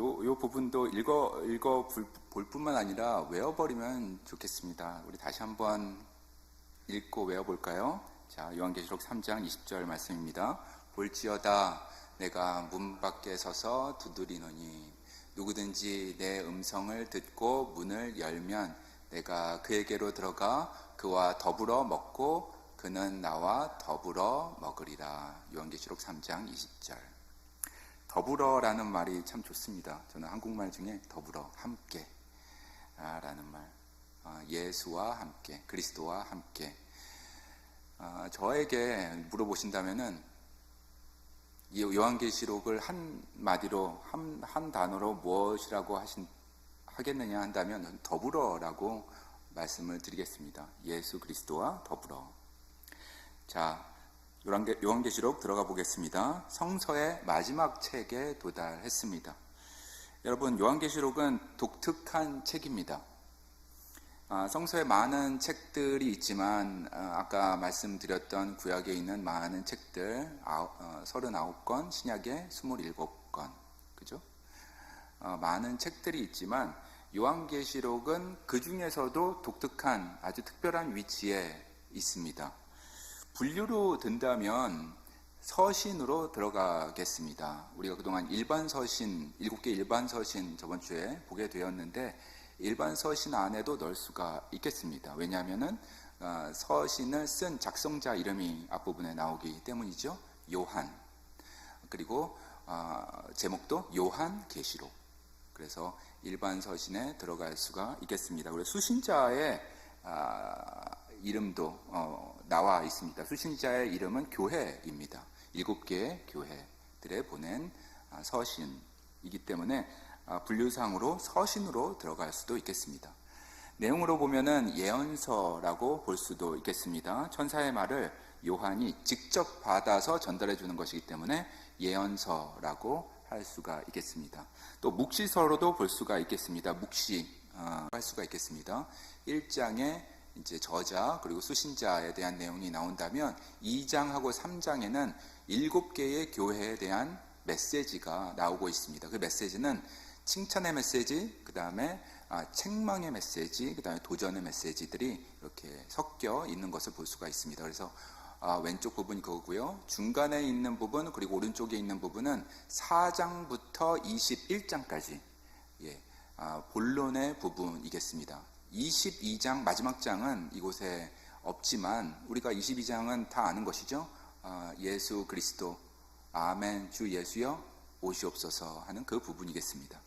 요 부분도 읽어 볼 뿐만 아니라 외워버리면 좋겠습니다. 우리 다시 한번 읽고 외워볼까요? 자, 요한계시록 3장 20절 말씀입니다. 볼지어다 내가 문 밖에 서서 두드리노니 누구든지 내 음성을 듣고 문을 열면 내가 그에게로 들어가 그와 더불어 먹고 그는 나와 더불어 먹으리라. 요한계시록 3장 20절. 더불어라는 말이 참 좋습니다. 저는 한국말 중에 더불어, 함께 라는 말, 예수와 함께, 그리스도와 함께. 저에게 물어보신다면은 이 요한계시록을 한 마디로 한 단어로 무엇이라고 하겠느냐 한다면 더불어라고 말씀을 드리겠습니다. 예수 그리스도와 더불어. 자, 요한계시록 들어가 보겠습니다. 성서의 마지막 책에 도달했습니다. 여러분, 요한계시록은 독특한 책입니다. 성서에 많은 책들이 있지만 아까 말씀드렸던 구약에 있는 많은 책들 39권, 신약에 27권, 그죠? 많은 책들이 있지만 요한계시록은 그 중에서도 독특한 아주 특별한 위치에 있습니다. 분류로 든다면 서신으로 들어가겠습니다. 우리가 그동안 일반 서신, 7개 일반 서신 저번 주에 보게 되었는데 일반 서신 안에도 넣을 수가 있겠습니다. 왜냐하면 서신을 쓴 작성자 이름이 앞부분에 나오기 때문이죠. 요한. 그리고 제목도 요한계시록. 그래서 일반 서신에 들어갈 수가 있겠습니다. 그래서 수신자의 이름도 나와 있습니다. 수신자의 이름은 교회입니다. 7개의 교회들에 보낸 서신이기 때문에 분류상으로 서신으로 들어갈 수도 있겠습니다. 내용으로 보면은 예언서라고 볼 수도 있겠습니다. 천사의 말을 요한이 직접 받아서 전달해 주는 것이기 때문에 예언서라고 할 수가 있겠습니다. 또 묵시서로도 볼 수가 있겠습니다. 할 수가 있겠습니다. 1장에 이제 저자 그리고 수신자에 대한 내용이 나온다면 2장하고 3장에는 7개의 교회에 대한 메시지가 나오고 있습니다. 그 메시지는 칭찬의 메시지, 그 다음에 책망의 메시지, 그 다음에 도전의 메시지들이 이렇게 섞여 있는 것을 볼 수가 있습니다. 그래서 왼쪽 부분이 그거고요. 중간에 있는 부분 그리고 오른쪽에 있는 부분은 4장부터 21장까지 본론의 부분이겠습니다. 22장 마지막 장은 이곳에 없지만 우리가 22장은 다 아는 것이죠. 예수 그리스도 아멘 주 예수여 오시옵소서 하는 그 부분이겠습니다.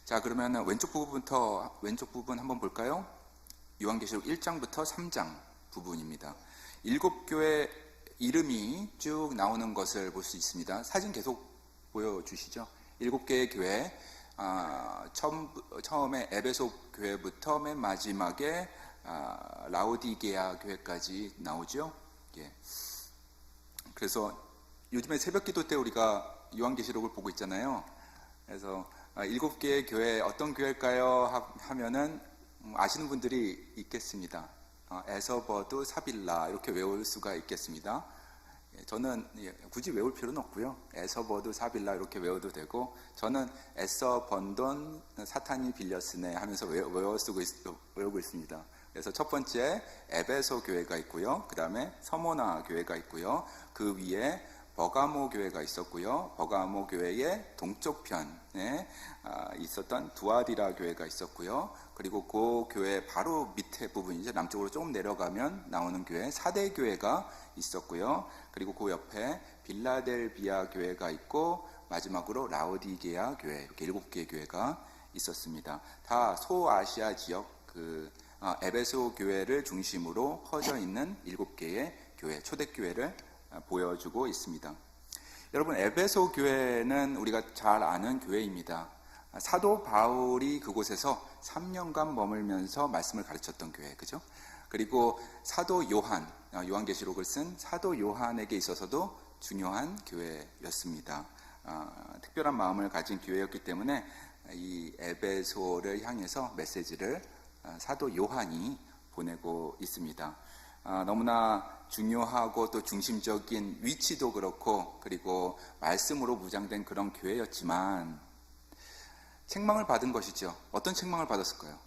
자, 그러면 왼쪽 부분 한번 볼까요? 요한계시록 1장부터 3장 부분입니다. 7교회 이름이 쭉 나오는 것을 볼 수 있습니다. 사진 계속 보여주시죠. 7개의 교회, 처음에 에베소 교회부터 맨 마지막에 라오디게아 교회까지 나오죠. 예. 그래서 요즘에 새벽기도 때 우리가 요한계시록을 보고 있잖아요. 그래서 7개의 교회 어떤 교회일까요? 하면은 아시는 분들이 있겠습니다. 에서버두 사빌라 이렇게 외울 수가 있겠습니다. 저는 굳이 외울 필요는 없고요. 에서버두 사빌라 이렇게 외워도 되고 저는 에서 번돈 사탄이 빌렸으네 하면서 외우고 있습니다. 그래서 첫 번째 에베소 교회가 있고요. 그 다음에 서모나 교회가 있고요. 그 위에 버가모 교회가 있었고요. 버가모 교회의 동쪽 편에 있었던 두아디라 교회가 있었고요. 그리고 그 교회 바로 밑에 부분이죠. 남쪽으로 조금 내려가면 나오는 교회 사대 교회가 있었고요. 그리고 그 옆에 빌라델비아 교회가 있고 마지막으로 라오디게아 교회 이렇게 7개의 교회가 있었습니다. 다 소아시아 지역 에베소 교회를 중심으로 퍼져 있는 7개의 교회 초대교회를 보여주고 있습니다. 여러분, 에베소 교회는 우리가 잘 아는 교회입니다. 사도 바울이 그곳에서 3년간 머물면서 말씀을 가르쳤던 교회, 그죠? 그리고 사도 요한계시록을 쓴 사도 요한에게 있어서도 중요한 교회였습니다. 특별한 마음을 가진 교회였기 때문에 이 에베소를 향해서 메시지를 사도 요한이 보내고 있습니다. 너무나 중요하고 또 중심적인 위치도 그렇고 그리고 말씀으로 무장된 그런 교회였지만 책망을 받은 것이죠. 어떤 책망을 받았을까요?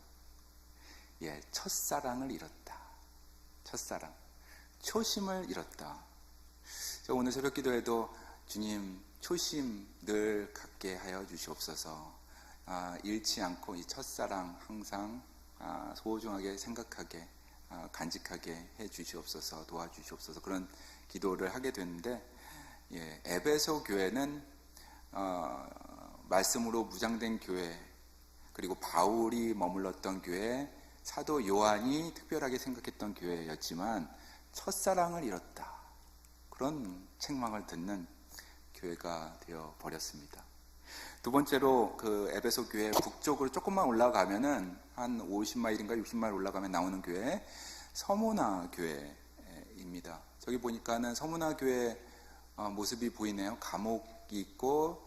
예, 첫사랑을 잃었다. 첫사랑. 초심을 잃었다. 저 오늘 새벽 기도에도 주님 초심 늘 갖게 하여 주시옵소서. 잃지 않고 이 첫사랑 항상 소중하게 생각하게 간직하게 해 주시옵소서, 도와주시옵소서, 그런 기도를 하게 됐는데, 예, 에베소 교회는 말씀으로 무장된 교회, 그리고 바울이 머물렀던 교회, 사도 요한이 특별하게 생각했던 교회였지만 첫사랑을 잃었다, 그런 책망을 듣는 교회가 되어 버렸습니다. 두 번째로 그 에베소 교회 북쪽으로 조금만 올라가면은 한 50마일인가 60마일 올라가면 나오는 교회, 서모나 교회입니다. 저기 보니까는 서모나 교회 모습이 보이네요. 감옥이 있고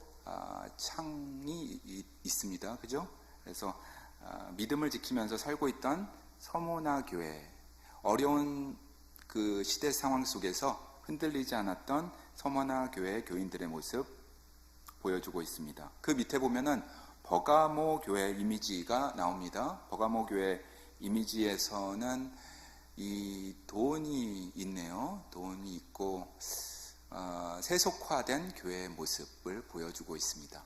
창이 있습니다. 그죠? 그래서 믿음을 지키면서 살고 있던 서모나 교회, 어려운 그 시대 상황 속에서 흔들리지 않았던 서모나 교회 교인들의 모습 보여주고 있습니다. 그 밑에 보면은 버가모 교회 이미지가 나옵니다. 버가모 교회 이미지에서는 이 돈이 있네요. 돈이 있고 세속화된 교회의 모습을 보여주고 있습니다.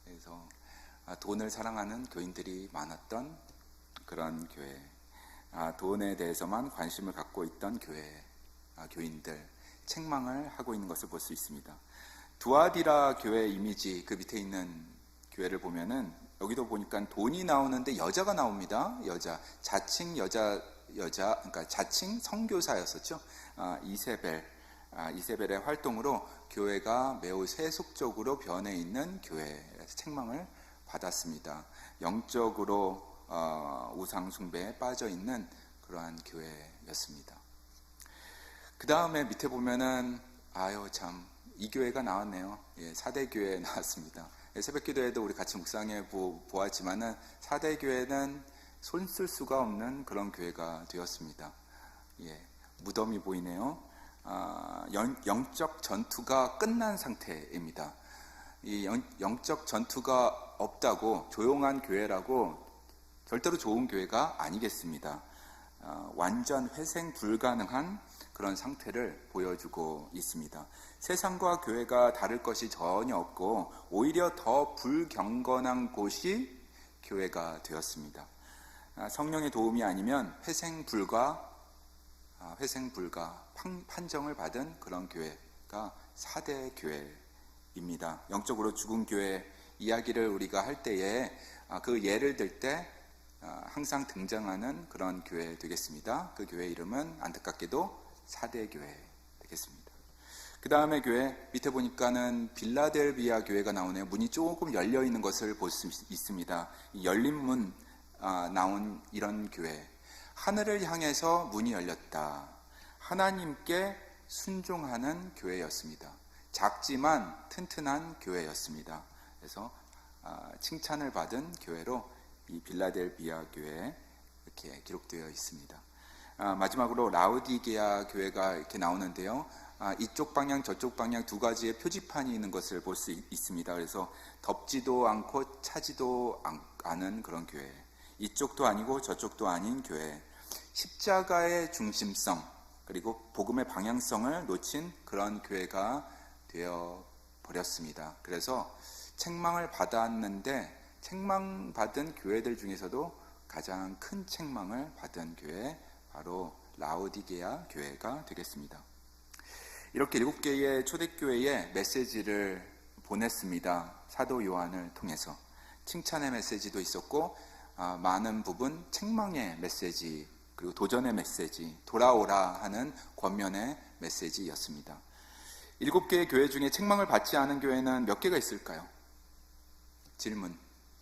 그래서 돈을 사랑하는 교인들이 많았던 그런 교회, 돈에 대해서만 관심을 갖고 있던 교회, 교인들, 책망을 하고 있는 것을 볼 수 있습니다. 두아디라 교회 이미지, 그 밑에 있는 교회를 보면은 여기도 보니까 돈이 나오는데 여자가 나옵니다. 여자, 자칭 여자, 그러니까 자칭 선교사였었죠. 이세벨의 활동으로 교회가 매우 세속적으로 변해 있는 교회에서 책망을 받았습니다. 영적으로 우상 숭배에 빠져 있는 그러한 교회였습니다. 그 다음에 밑에 보면은 참 이 교회가 나왔네요. 예, 사대교회 나왔습니다. 예, 새벽기도에도 우리 같이 묵상해 보았지만은 사대교회는 손 쓸 수가 없는 그런 교회가 되었습니다. 예, 무덤이 보이네요. 영적 전투가 끝난 상태입니다. 이 영적 전투가 없다고 조용한 교회라고 절대로 좋은 교회가 아니겠습니다. 완전 회생 불가능한 그런 상태를 보여주고 있습니다. 세상과 교회가 다를 것이 전혀 없고 오히려 더 불경건한 곳이 교회가 되었습니다. 성령의 도움이 아니면 회생 불가 판정을 받은 그런 교회가 사대 교회입니다. 영적으로 죽은 교회 이야기를 우리가 할 때에 그 예를 들 때 항상 등장하는 그런 교회 되겠습니다. 그 교회 이름은 안타깝게도 사대교회 되겠습니다. 그 다음에 교회 밑에 보니까는 빌라델비아 교회가 나오네요. 문이 조금 열려 있는 것을 볼 수 있습니다. 이 열린 문 나온 이런 교회, 하늘을 향해서 문이 열렸다. 하나님께 순종하는 교회였습니다. 작지만 튼튼한 교회였습니다. 그래서 칭찬을 받은 교회로 이 빌라델비아 교회 이렇게 기록되어 있습니다. 마지막으로 라우디게아 교회가 이렇게 나오는데요. 이쪽 방향 저쪽 방향 두 가지의 표지판이 있는 것을 볼 수 있습니다. 그래서 덥지도 않고 차지도 않은 그런 교회, 이쪽도 아니고 저쪽도 아닌 교회, 십자가의 중심성 그리고 복음의 방향성을 놓친 그런 교회가 되어 버렸습니다. 그래서 책망을 받았는데 책망받은 교회들 중에서도 가장 큰 책망을 받은 교회, 바로 라오디게아 교회가 되겠습니다. 이렇게 7개의 초대교회에 메시지를 보냈습니다. 사도 요한을 통해서 칭찬의 메시지도 있었고 많은 부분 책망의 메시지, 그리고 도전의 메시지, 돌아오라 하는 권면의 메시지였습니다. 7개의 교회 중에 책망을 받지 않은 교회는 몇 개가 있을까요? 질문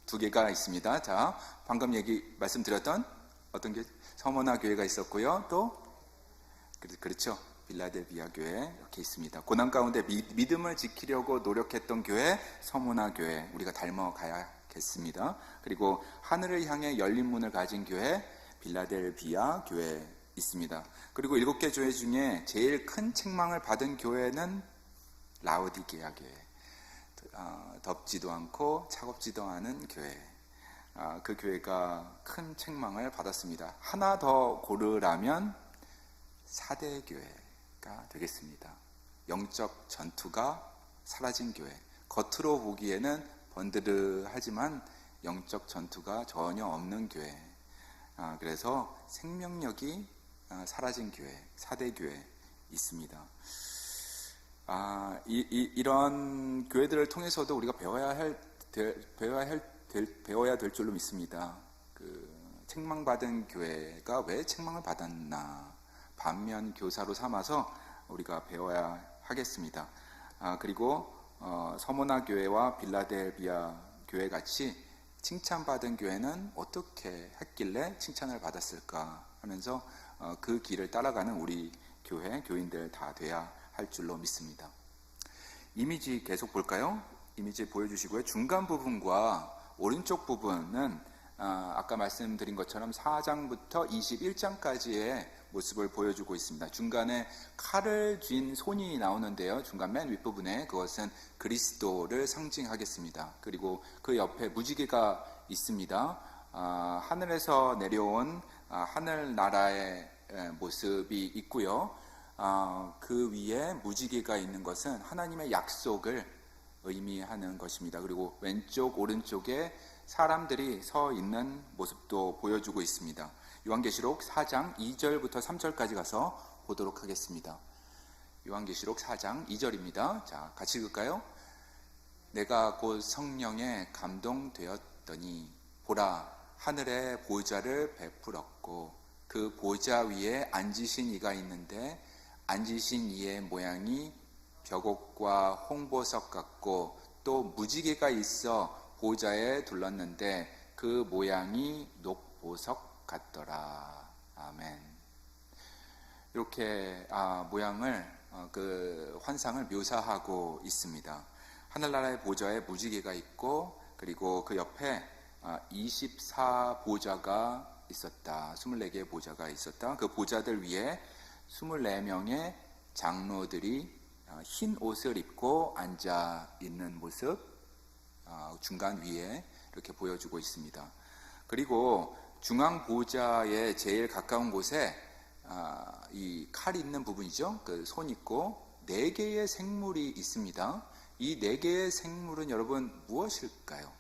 2개가 있습니다. 자, 방금 말씀드렸던 어떤 게 서머나 교회가 있었고요. 또 그렇죠. 빌라델비아 교회 이렇게 있습니다. 고난 가운데 믿음을 지키려고 노력했던 교회, 서머나 교회, 우리가 닮아가야겠습니다. 그리고 하늘을 향해 열린 문을 가진 교회, 빌라델비아 교회 있습니다. 그리고 7개 교회 중에 제일 큰 책망을 받은 교회는 라오디게아 교회. 덥지도 않고 차갑지도 않은 교회. 그 교회가 큰 책망을 받았습니다. 하나 더 고르라면 사대교회가 되겠습니다. 영적 전투가 사라진 교회. 겉으로 보기에는 번드르하지만 영적 전투가 전혀 없는 교회. 그래서 생명력이 사라진 교회, 사대교회 있습니다. 이런 교회들을 통해서도 우리가 배워야 될 줄로 믿습니다. 책망받은 교회가 왜 책망을 받았나, 반면 교사로 삼아서 우리가 배워야 하겠습니다. 그리고 서모나 교회와 빌라델비아 교회 같이 칭찬받은 교회는 어떻게 했길래 칭찬을 받았을까 하면서 그 길을 따라가는 우리 교회 교인들 다 돼야 할 줄로 믿습니다. 이미지 계속 볼까요? 이미지 보여주시고요. 중간 부분과 오른쪽 부분은 아까 말씀드린 것처럼 4장부터 21장까지의 모습을 보여주고 있습니다. 중간에 칼을 쥔 손이 나오는데요. 중간 맨 윗부분에 그것은 그리스도를 상징하겠습니다. 그리고 그 옆에 무지개가 있습니다. 하늘에서 내려온 하늘나라의 모습이 있고요. 그 위에 무지개가 있는 것은 하나님의 약속을 의미하는 것입니다. 그리고 왼쪽 오른쪽에 사람들이 서 있는 모습도 보여주고 있습니다. 요한계시록 4장 2절부터 3절까지 가서 보도록 하겠습니다. 요한계시록 4장 2절입니다. 자, 같이 읽을까요? 내가 곧 성령에 감동되었더니 보라, 하늘에 보좌를 베풀었고 그 보좌 위에 앉으신 이가 있는데 앉으신 이의 모양이 벽옥과 홍보석 같고 또 무지개가 있어 보좌에 둘렀는데 그 모양이 녹보석 같더라. 아멘. 이렇게 모양을 그 환상을 묘사하고 있습니다. 하늘나라의 보좌에 무지개가 있고 그리고 그 옆에 24보좌가 있었다. 24개의 보좌가 있었다. 그 보좌들 위에 24명의 장로들이 흰 옷을 입고 앉아 있는 모습 중간 위에 이렇게 보여주고 있습니다. 그리고 중앙 보좌에 제일 가까운 곳에 이 칼이 있는 부분이죠. 그 손 있고 4개의 생물이 있습니다. 이 4개의 생물은 여러분 무엇일까요?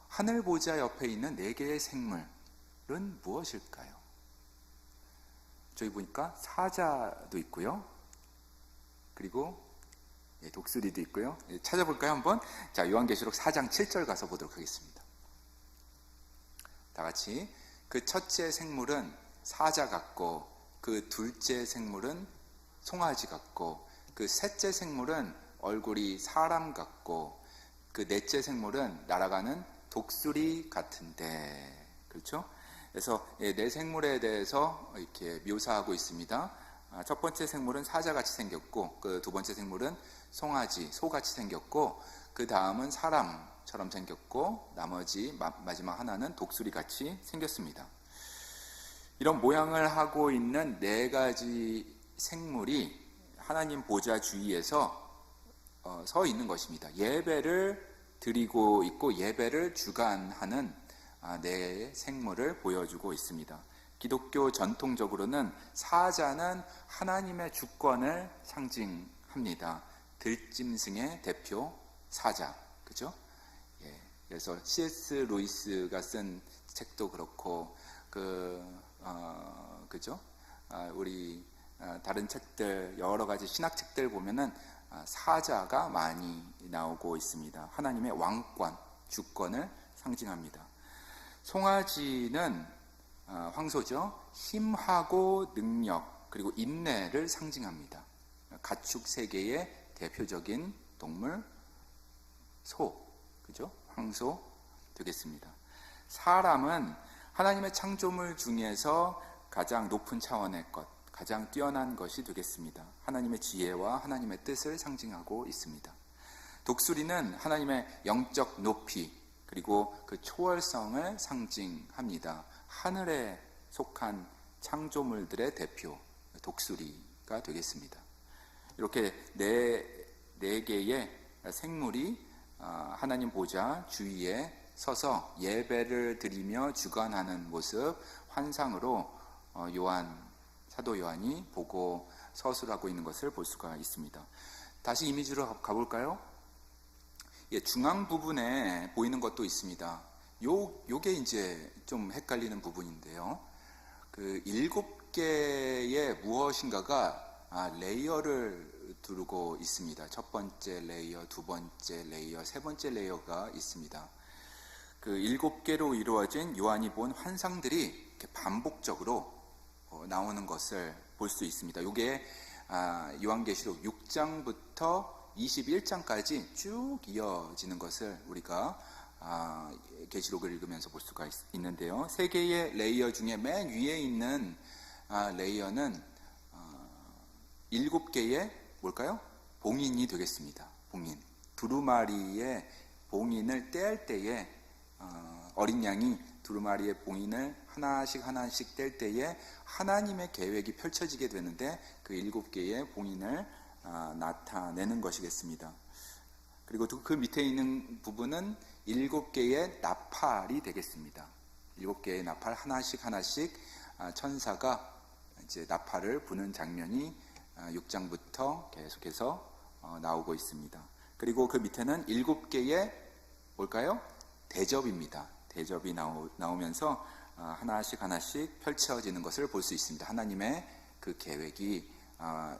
하늘 보좌 옆에 있는 4개의 생물은 무엇일까요? 저기 보니까 사자도 있고요. 그리고 독수리도 있고요. 찾아볼까요 한번? 자, 요한계시록 4장 7절 가서 보도록 하겠습니다. 다 같이. 그 첫째 생물은 사자 같고 그 둘째 생물은 송아지 같고 그 셋째 생물은 얼굴이 사람 같고 그 넷째 생물은 날아가는 독수리 같은데. 그렇죠? 그래서 네 생물에 대해서 이렇게 묘사하고 있습니다. 첫 번째 생물은 사자같이 생겼고 그 두 번째 생물은 송아지, 소같이 생겼고 그 다음은 사람처럼 생겼고 나머지 마지막 하나는 독수리같이 생겼습니다. 이런 모양을 하고 있는 4가지 생물이 하나님 보좌 주위에서 서 있는 것입니다. 예배를 드리고 있고 예배를 주관하는 4 생물을 보여주고 있습니다. 기독교 전통적으로는 사자는 하나님의 주권을 상징합니다. 들짐승의 대표 사자, 그죠? 예, 그래서 C.S. 루이스가 쓴 책도 그렇고 그죠? 우리 다른 책들 여러 가지 신학 책들 보면은 사자가 많이 나오고 있습니다. 하나님의 왕권, 주권을 상징합니다. 송아지는 황소죠. 힘하고 능력 그리고 인내를 상징합니다. 가축 세계의 대표적인 동물 소, 그죠? 황소 되겠습니다. 사람은 하나님의 창조물 중에서 가장 높은 차원의 것, 가장 뛰어난 것이 되겠습니다. 하나님의 지혜와 하나님의 뜻을 상징하고 있습니다. 독수리는 하나님의 영적 높이 그리고 그 초월성을 상징합니다. 하늘에 속한 창조물들의 대표 독수리가 되겠습니다. 이렇게 네 개의 생물이 하나님 보좌 주위에 서서 예배를 드리며 주관하는 모습, 환상으로 사도 요한이 보고 서술하고 있는 것을 볼 수가 있습니다. 다시 이미지로 가볼까요? 중앙 부분에 보이는 것도 있습니다. 요게 이제 좀 헷갈리는 부분인데요. 그 7개의 무엇인가가 레이어를 두르고 있습니다. 첫 번째 레이어, 두 번째 레이어, 세 번째 레이어가 있습니다. 그 7개로 이루어진 요한이 본 환상들이 이렇게 반복적으로 나오는 것을 볼 수 있습니다. 이게 요한계시록 6장부터 21장까지 쭉 이어지는 것을 우리가 계시록을 읽으면서 볼 수가 있는데요. 세 개의 레이어 중에 맨 위에 있는 레이어는 7개의 뭘까요? 봉인이 되겠습니다. 봉인. 두루마리의 봉인을 뗄 때에 어린 양이 두루마리의 봉인을 하나씩 뗄 때에 하나님의 계획이 펼쳐지게 되는데 그 7개의 봉인을 나타내는 것이겠습니다. 그리고 그 밑에 있는 부분은 7개의 나팔이 되겠습니다. 7개의 나팔 하나씩 천사가 이제 나팔을 부는 장면이 6장부터 계속해서 나오고 있습니다. 그리고 그 밑에는 7개의 뭘까요? 대접입니다. 대접이 나오면서 하나씩 펼쳐지는 것을 볼 수 있습니다. 하나님의 그 계획이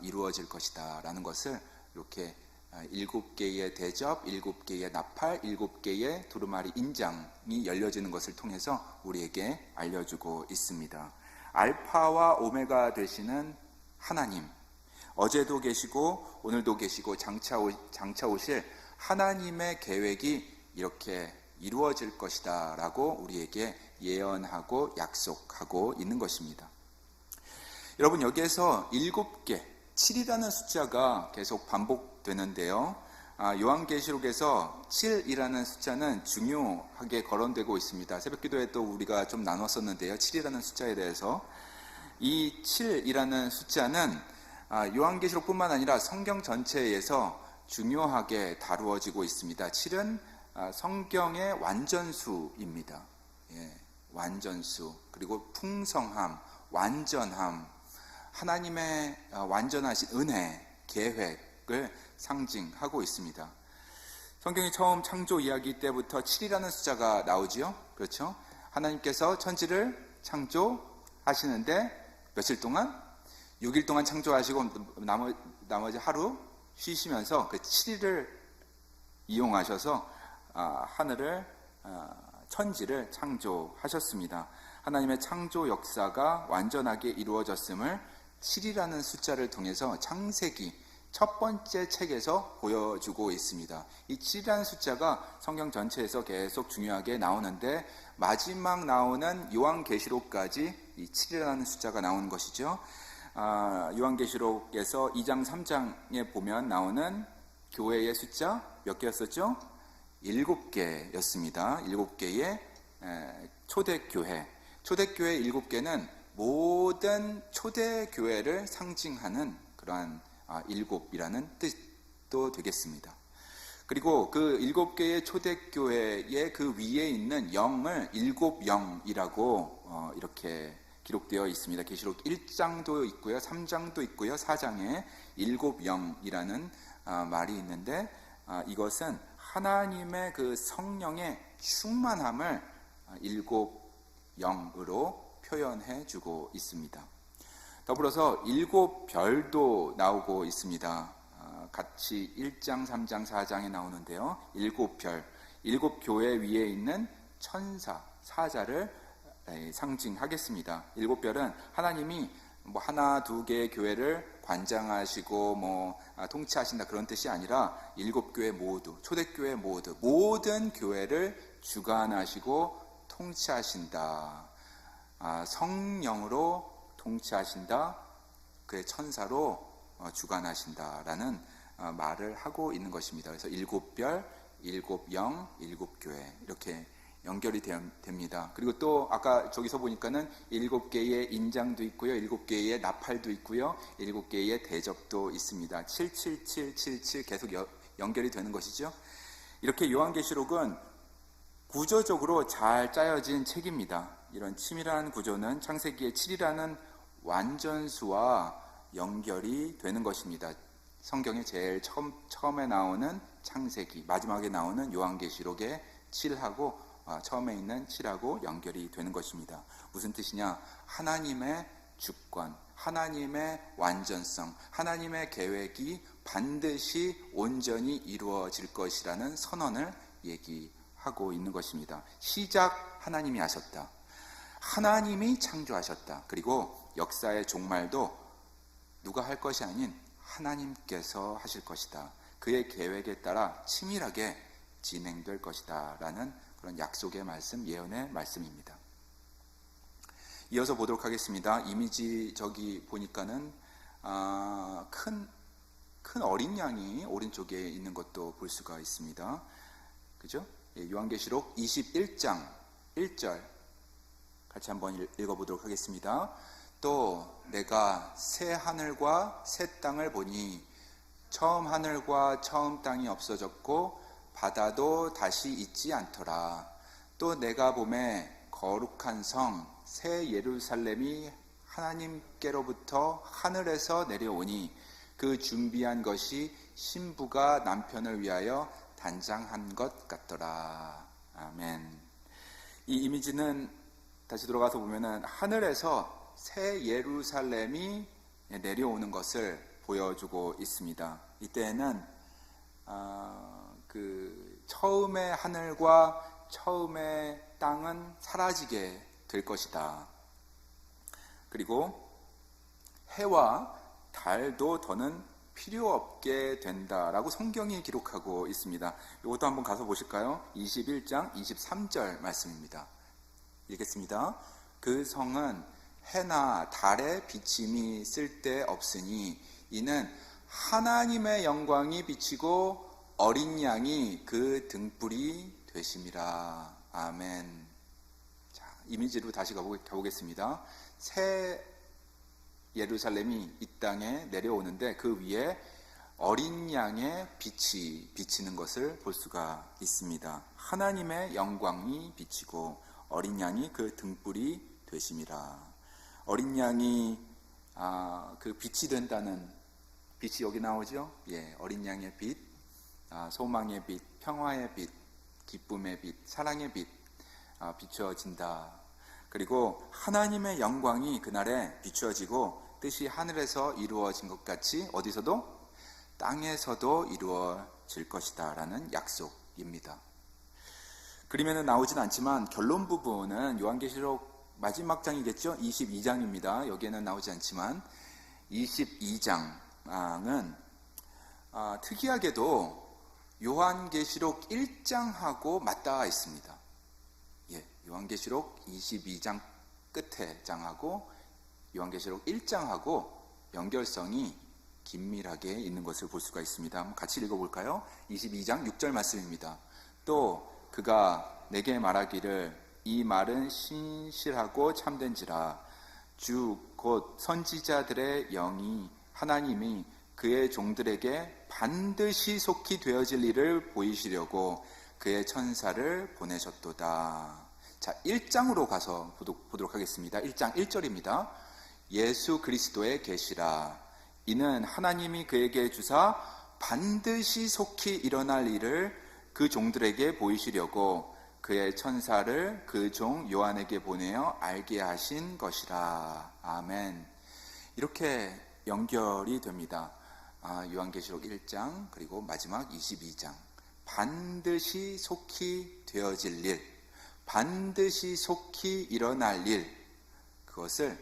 이루어질 것이다 라는 것을 이렇게 7개의 대접, 7개의 나팔, 7개의 두루마리 인장이 열려지는 것을 통해서 우리에게 알려주고 있습니다. 알파와 오메가 되시는 하나님, 어제도 계시고 오늘도 계시고 장차 오실 하나님의 계획이 이렇게 이루어질 것이다 라고 우리에게 예언하고 약속하고 있는 것입니다. 여러분, 여기에서 7개, 7이라는 숫자가 계속 반복되는데요. 요한계시록에서 7이라는 숫자는 중요하게 거론되고 있습니다. 새벽기도에 또 우리가 좀 나눴었는데요. 7이라는 숫자에 대해서. 이 7이라는 숫자는 요한계시록뿐만 아니라 성경 전체에서 중요하게 다루어지고 있습니다. 7은 성경의 완전수입니다. 완전수, 그리고 풍성함, 완전함, 하나님의 완전하신 은혜, 계획을 상징하고 있습니다. 성경이 처음 창조 이야기 때부터 7이라는 숫자가 나오지요. 그렇죠? 하나님께서 천지를 창조하시는데 며칠 동안? 6일 동안 창조하시고 나머지 하루 쉬시면서 그 7일을 이용하셔서 하늘을 천지를 창조하셨습니다. 하나님의 창조 역사가 완전하게 이루어졌음을 7이라는 숫자를 통해서 창세기 첫 번째 책에서 보여주고 있습니다. 이 7이라는 숫자가 성경 전체에서 계속 중요하게 나오는데 마지막 나오는 요한계시록까지 이 7이라는 숫자가 나오는 것이죠. 요한계시록에서 2장 3장에 보면 나오는 교회의 숫자 몇 개였었죠? 7개였습니다. 7개의 초대교회. 초대교회 7개는 모든 초대교회를 상징하는 그러한 7이라는 뜻도 되겠습니다. 그리고 그 7개의 초대교회의 그 위에 있는 영을 7영이라고 이렇게 기록되어 있습니다. 계시록 1장도 있고요, 3장도 있고요, 4장에 7영이라는 말이 있는데 이것은 하나님의 그 성령의 충만함을 7영으로 표현해 주고 있습니다. 더불어서 7별도 나오고 있습니다. 같이 1장, 3장, 4장에 나오는데요. 7별, 7교회 위에 있는 천사, 사자를 상징하겠습니다. 7별은 하나님이 하나, 두 개의 교회를 관장하시고 통치하신다 그런 뜻이 아니라 7교회 모두, 초대교회 모든 교회를 주관하시고 통치하신다. 성령으로 통치하신다. 그의 천사로 주관하신다라는 말을 하고 있는 것입니다. 그래서 7별, 7영, 7교회 이렇게 연결이 됩니다. 그리고 또 아까 저기서 보니까는 7개의 인장도 있고요, 7개의 나팔도 있고요, 7개의 대접도 있습니다. 77777 계속 연결이 되는 것이죠. 이렇게 요한계시록은 구조적으로 잘 짜여진 책입니다. 이런 치밀한 구조는 창세기의 7이라는 완전수와 연결이 되는 것입니다. 성경에 제일 처음에 나오는 창세기, 마지막에 나오는 요한계시록의 7하고 처음에 있는 7하고 연결이 되는 것입니다. 무슨 뜻이냐? 하나님의 주권, 하나님의 완전성, 하나님의 계획이 반드시 온전히 이루어질 것이라는 선언을 얘기하고 있는 것입니다. 시작 하나님이 하셨다. 하나님이 창조하셨다. 그리고 역사의 종말도 누가 할 것이 아닌 하나님께서 하실 것이다. 그의 계획에 따라 치밀하게 진행될 것이다 라는 그런 약속의 말씀, 예언의 말씀입니다. 이어서 보도록 하겠습니다. 이미지 저기 보니까는 큰 어린 양이 오른쪽에 있는 것도 볼 수가 있습니다. 그죠? 요한계시록 21장 1절 같이 한번 읽어보도록 하겠습니다. 또 내가 새 하늘과 새 땅을 보니 처음 하늘과 처음 땅이 없어졌고 바다도 다시 있지 않더라. 또 내가 보매 거룩한 성 새 예루살렘이 하나님께로부터 하늘에서 내려오니 그 준비한 것이 신부가 남편을 위하여 단장한 것 같더라. 아멘. 이 이미지는 다시 돌아가서 보면은 하늘에서 새 예루살렘이 내려오는 것을 보여주고 있습니다. 이때에는 그 처음의 하늘과 처음의 땅은 사라지게 될 것이다. 그리고 해와 달도 더는 필요 없게 된다라고 성경이 기록하고 있습니다. 이것도 한번 가서 보실까요? 21장 23절 말씀입니다. 읽겠습니다. 그 성은 해나 달의 비침이 쓸데없으니 이는 하나님의 영광이 비치고 어린 양이 그 등불이 되심이라. 아멘. 자, 이미지로 다시 가보겠습니다. 새 예루살렘이 이 땅에 내려오는데 그 위에 어린 양의 빛이 비치는 것을 볼 수가 있습니다. 하나님의 영광이 비치고 어린 양이 그 등불이 되심이라. 어린 양이 그 빛이 된다는, 빛이 여기 나오죠? 예, 어린 양의 빛, 소망의 빛, 평화의 빛, 기쁨의 빛, 사랑의 빛 비추어진다. 그리고 하나님의 영광이 그날에 비추어지고 뜻이 하늘에서 이루어진 것 같이 어디서도? 땅에서도 이루어질 것이다 라는 약속입니다. 그림에는 나오진 않지만 결론 부분은 요한계시록 마지막 장이겠죠? 22장입니다. 여기에는 나오지 않지만 22장은 특이하게도 요한계시록 1장하고 맞닿아 있습니다. 예, 요한계시록 22장 끝에 장하고 요한계시록 1장하고 연결성이 긴밀하게 있는 것을 볼 수가 있습니다. 한번 같이 읽어볼까요? 22장 6절 말씀입니다. 또 그가 내게 말하기를 이 말은 신실하고 참된지라. 주 곧 선지자들의 영이 하나님이 그의 종들에게 반드시 속히 되어질 일을 보이시려고 그의 천사를 보내셨도다. 자, 1장으로 가서 보도록 하겠습니다. 1장 1절입니다. 예수 그리스도의 계시라. 이는 하나님이 그에게 주사 반드시 속히 일어날 일을 그 종들에게 보이시려고 그의 천사를 그 종 요한에게 보내어 알게 하신 것이라. 아멘. 이렇게 연결이 됩니다. 요한계시록 1장 그리고 마지막 22장. 반드시 속히 되어질 일, 반드시 속히 일어날 일, 그것을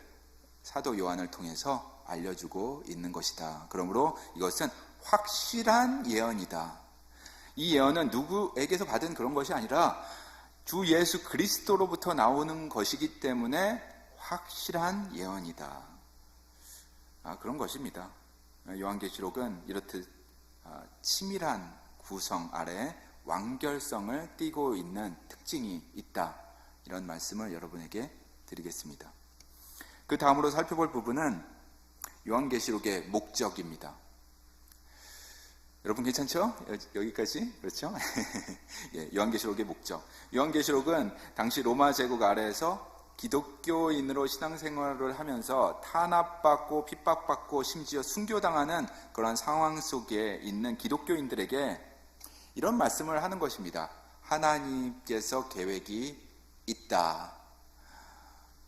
사도 요한을 통해서 알려주고 있는 것이다. 그러므로 이것은 확실한 예언이다. 이 예언은 누구에게서 받은 그런 것이 아니라 주 예수 그리스도로부터 나오는 것이기 때문에 확실한 예언이다. 그런 것입니다. 요한계시록은 이렇듯 치밀한 구성 아래 완결성을 띠고 있는 특징이 있다. 이런 말씀을 여러분에게 드리겠습니다. 그 다음으로 살펴볼 부분은 요한계시록의 목적입니다. 여러분 괜찮죠? 여기까지? 그렇죠? 예, 요한계시록의 목적. 요한계시록은 당시 로마 제국 아래에서 기독교인으로 신앙생활을 하면서 탄압받고 핍박받고 심지어 순교당하는 그런 상황 속에 있는 기독교인들에게 이런 말씀을 하는 것입니다. 하나님께서 계획이 있다.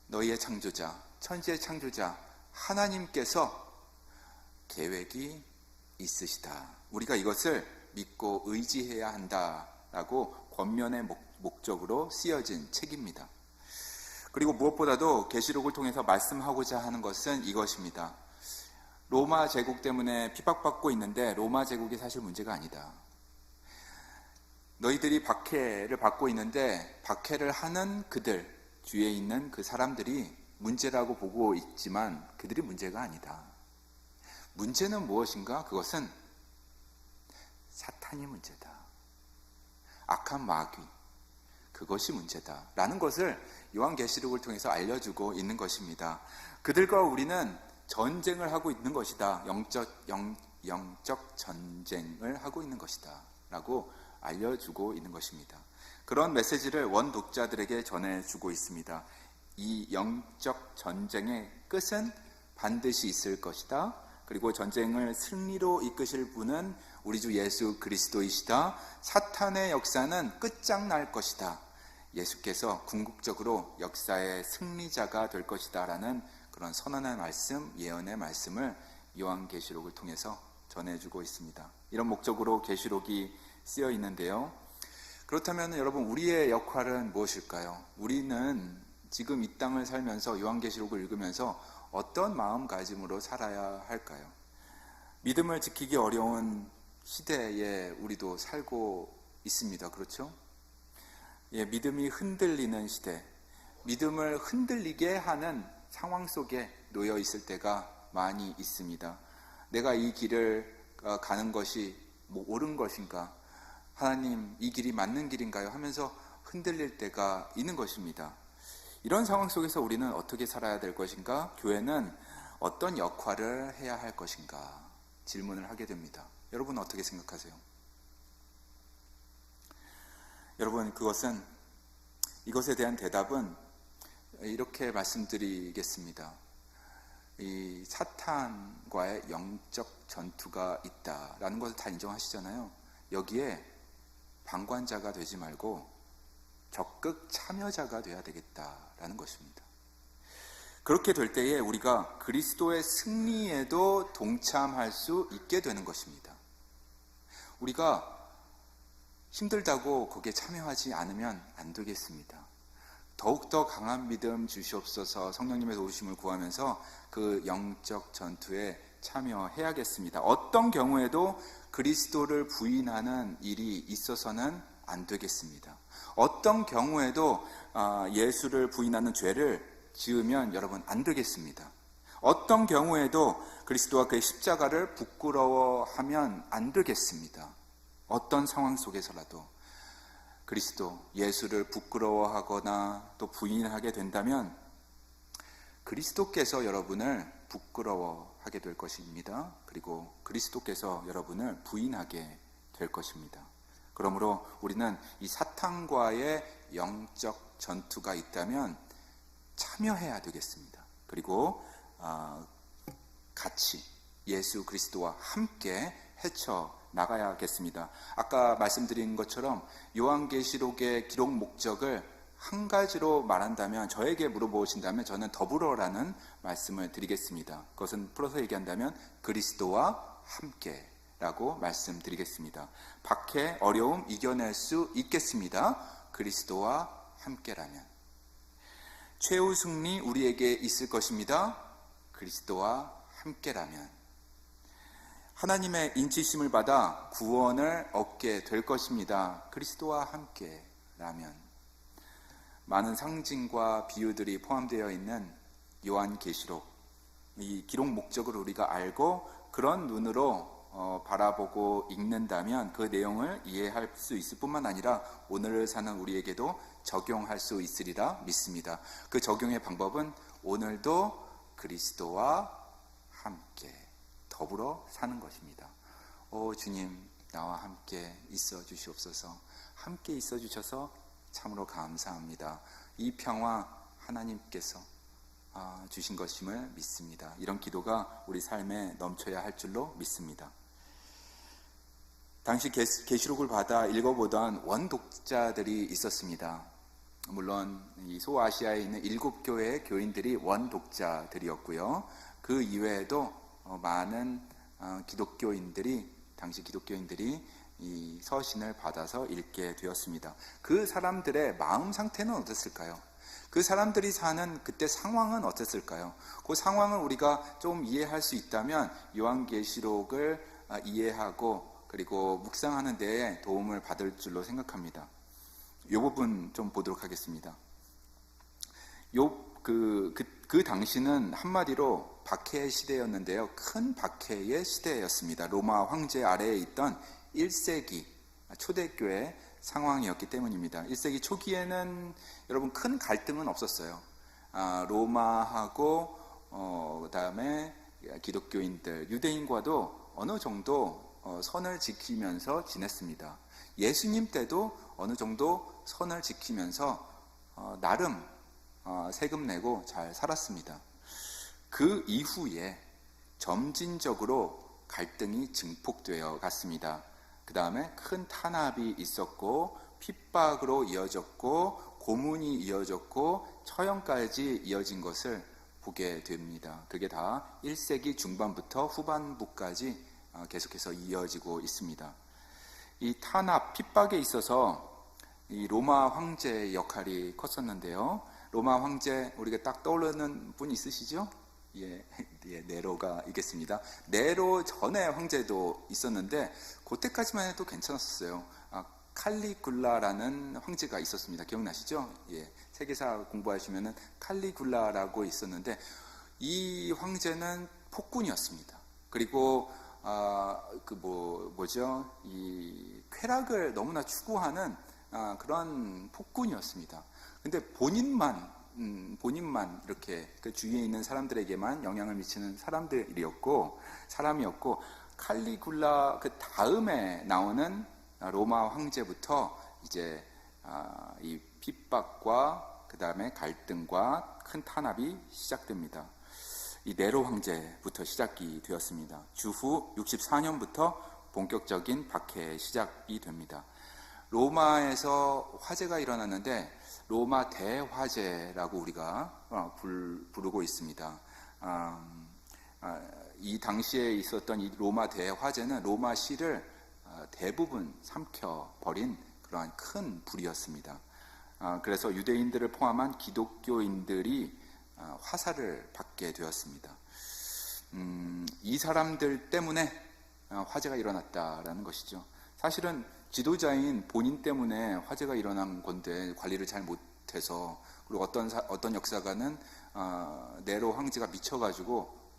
너희의 창조자, 천지의 창조자 하나님께서 계획이 있으시다. 우리가 이것을 믿고 의지해야 한다라고 권면의 목적으로 쓰여진 책입니다. 그리고 무엇보다도 계시록을 통해서 말씀하고자 하는 것은 이것입니다. 로마 제국 때문에 핍박받고 있는데 로마 제국이 사실 문제가 아니다. 너희들이 박해를 받고 있는데 박해를 하는 그들, 주위에 있는 그 사람들이 문제라고 보고 있지만 그들이 문제가 아니다. 문제는 무엇인가? 그것은 사탄이 문제다. 악한 마귀, 그것이 문제다 라는 것을 요한계시록을 통해서 알려주고 있는 것입니다. 그들과 우리는 전쟁을 하고 있는 것이다. 영적 전쟁을 하고 있는 것이다 라고 알려주고 있는 것입니다. 그런 메시지를 원독자들에게 전해주고 있습니다. 이 영적 전쟁의 끝은 반드시 있을 것이다. 그리고 전쟁을 승리로 이끄실 분은 우리 주 예수 그리스도이시다. 사탄의 역사는 끝장날 것이다. 예수께서 궁극적으로 역사의 승리자가 될 것이다 라는 그런 선언의 말씀, 예언의 말씀을 요한계시록을 통해서 전해주고 있습니다. 이런 목적으로 계시록이 쓰여 있는데요. 그렇다면 여러분, 우리의 역할은 무엇일까요? 우리는 지금 이 땅을 살면서 요한계시록을 읽으면서 어떤 마음가짐으로 살아야 할까요? 믿음을 지키기 어려운 시대에 우리도 살고 있습니다. 그렇죠? 예, 믿음이 흔들리는 시대, 믿음을 흔들리게 하는 상황 속에 놓여 있을 때가 많이 있습니다. 내가 이 길을 가는 것이 옳은 것인가? 하나님, 이 길이 맞는 길인가요? 하면서 흔들릴 때가 있는 것입니다. 이런 상황 속에서 우리는 어떻게 살아야 될 것인가? 교회는 어떤 역할을 해야 할 것인가? 질문을 하게 됩니다. 여러분은 어떻게 생각하세요? 여러분, 이것에 대한 대답은 이렇게 말씀드리겠습니다. 이 사탄과의 영적 전투가 있다라는 것을 다 인정하시잖아요. 여기에 방관자가 되지 말고 적극 참여자가 되어야 되겠다라는 것입니다. 그렇게 될 때에 우리가 그리스도의 승리에도 동참할 수 있게 되는 것입니다. 우리가 힘들다고 거기에 참여하지 않으면 안 되겠습니다. 더욱더 강한 믿음 주시옵소서. 성령님의 도우심을 구하면서 그 영적 전투에 참여해야겠습니다. 어떤 경우에도 그리스도를 부인하는 일이 있어서는 안 되겠습니다. 어떤 경우에도 예수를 부인하는 죄를 지으면 여러분 안 되겠습니다. 어떤 경우에도 그리스도와 그의 십자가를 부끄러워하면 안 되겠습니다. 어떤 상황 속에서라도 그리스도, 예수를 부끄러워하거나 또 부인하게 된다면 그리스도께서 여러분을 부끄러워하게 될 것입니다. 그리고 그리스도께서 여러분을 부인하게 될 것입니다. 그러므로 우리는 이 사탄과의 영적 전투가 있다면 참여해야 되겠습니다. 그리고 같이 예수 그리스도와 함께 헤쳐나가야겠습니다. 아까 말씀드린 것처럼 요한계시록의 기록 목적을 한 가지로 말한다면, 저에게 물어보신다면 저는 더불어라는 말씀을 드리겠습니다. 그것은 풀어서 얘기한다면 그리스도와 함께 라고 말씀드리겠습니다. 박해, 어려움 이겨낼 수 있겠습니다. 그리스도와 함께라면. 최후 승리 우리에게 있을 것입니다. 그리스도와 함께라면. 하나님의 인치심을 받아 구원을 얻게 될 것입니다. 그리스도와 함께라면. 많은 상징과 비유들이 포함되어 있는 요한계시록, 이 기록 목적을 우리가 알고 그런 눈으로 바라보고 읽는다면 그 내용을 이해할 수 있을 뿐만 아니라 오늘을 사는 우리에게도 적용할 수 있으리라 믿습니다. 그 적용의 방법은 오늘도 그리스도와 함께 더불어 사는 것입니다. 주님 나와 함께 있어 주시옵소서. 함께 있어 주셔서 참으로 감사합니다. 이 평화 하나님께서 주신 것임을 믿습니다. 이런 기도가 우리 삶에 넘쳐야 할 줄로 믿습니다. 당시 계시록을 받아 읽어보던 원독자들이 있었습니다. 물론 이 소아시아에 있는 7교회의 교인들이 원독자들이었고요. 그 이외에도 많은 당시 기독교인들이 이 서신을 받아서 읽게 되었습니다. 그 사람들의 마음 상태는 어땠을까요? 그 사람들이 사는 그때 상황은 어땠을까요? 그 상황을 우리가 좀 이해할 수 있다면 요한계시록을 이해하고 그리고 묵상하는 데에 도움을 받을 줄로 생각합니다. 이 부분 좀 보도록 하겠습니다. 그 당시는 한마디로 박해의 시대였는데요. 큰 박해의 시대였습니다. 로마 황제 아래에 있던 1세기 초대교회 상황이었기 때문입니다. 1세기 초기에는 여러분 큰 갈등은 없었어요. 로마하고 그 다음에 기독교인들, 유대인과도 어느 정도 선을 지키면서 지냈습니다. 예수님 때도 어느 정도 선을 지키면서 나름 세금 내고 잘 살았습니다. 그 이후에 점진적으로 갈등이 증폭되어 갔습니다. 그 다음에 큰 탄압이 있었고 핍박으로 이어졌고 고문이 이어졌고 처형까지 이어진 것을 보게 됩니다. 그게 다 1세기 중반부터 후반부까지 계속해서 이어지고 있습니다. 이 탄압, 핍박에 있어서 이 로마 황제의 역할이 컸었는데요. 로마 황제 우리가 딱 떠오르는 분 있으시죠? 예, 네로가 있겠습니다. 네로 전에 황제도 있었는데 그때까지만 해도 괜찮았어요. 칼리굴라라는 황제가 있었습니다. 기억나시죠? 예, 세계사 공부하시면은 칼리굴라라고 있었는데 이 황제는 폭군이었습니다. 그리고 이 쾌락을 너무나 추구하는 그런 폭군이었습니다. 근데 본인만 이렇게 그 주위에 있는 사람들에게만 영향을 미치는 사람이었고 칼리굴라 그 다음에 나오는 로마 황제부터 이제 이 핍박과 그 다음에 갈등과 큰 탄압이 시작됩니다. 이 네로 황제부터 시작이 되었습니다. 주후 64년부터 본격적인 박해의 시작이 됩니다. 로마에서 화재가 일어났는데 로마 대화재라고 우리가 부르고 있습니다. 이 당시에 있었던 이 로마 대화재는 로마시를 대부분 삼켜버린 그러한 큰 불이었습니다. 그래서 유대인들을 포함한 기독교인들이 화살을 받게 되었습니다. 이 사람들 때문에 화재가 일어났다라는 것이죠. 사실은 지도자인 본인 때문에 화재가 일어난 건데 관리를 잘 못해서, 그리고 어떤 역사가는 네로 황제가 미쳐가지고